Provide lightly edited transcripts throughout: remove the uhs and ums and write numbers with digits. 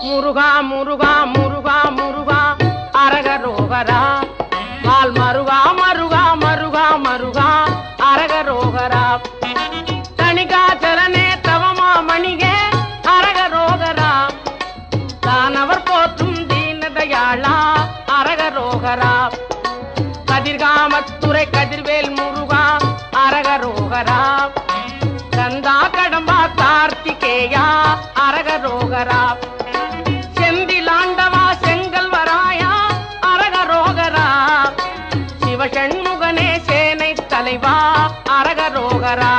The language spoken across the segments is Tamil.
முருகா முருகா முருகா முருகா அரகரோகரா மால் மருகா மருகா மருகா மருகா அரகரோகரா தணிகாச்சலனே தவமா மணிகே அரகரோகரா தானவர் போற்றும் தீனதயாளா அரகரோகரா கதிர்காமத்துறை கதிர்வேல் முருகா அரகரோகரா கந்தா கடம்பா கார்த்திகேயா அரகரோகரா செந்திலாண்டவா செங்கல்வராயா அரகரோகரா சிவசண்முகனே சேனை தலைவா அரகரோகரா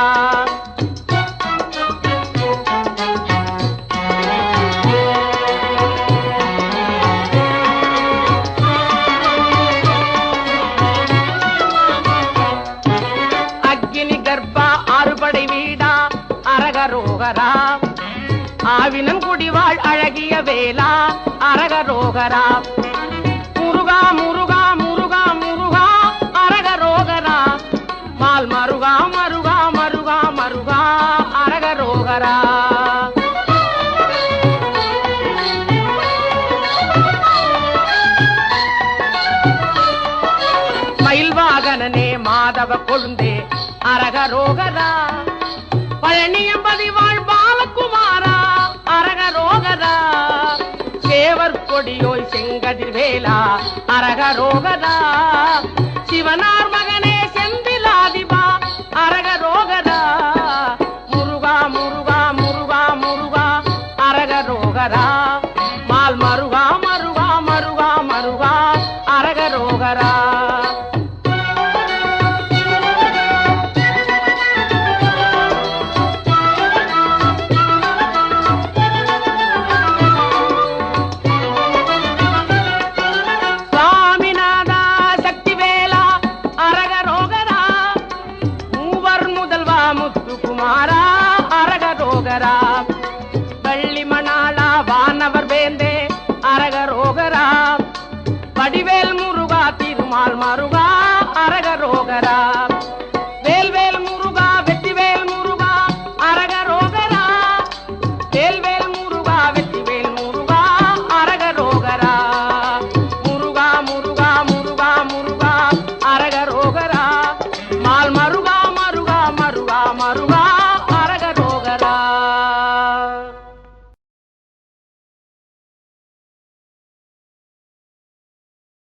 அக்னி கர்ப்பா ஆறுபடை வீடா அரகரோகரா ஆவினம் குடிவாள் அழகிய வேலா அரகரோகரா முருகா முருகா முருகா முருகா அரகரோகரா மால் மருகா மருகா மருகா மருகா அரகரோகரா மயில்வாகனனே மாதவ கொழுந்தே அரகரோகரா பழனியம்பதி வாழ் பாலகுமாரா அரகரோகரா சேவர் கொடியோய் செங்கதிர் வேலா அரகரோகரா சிவனார் மகன்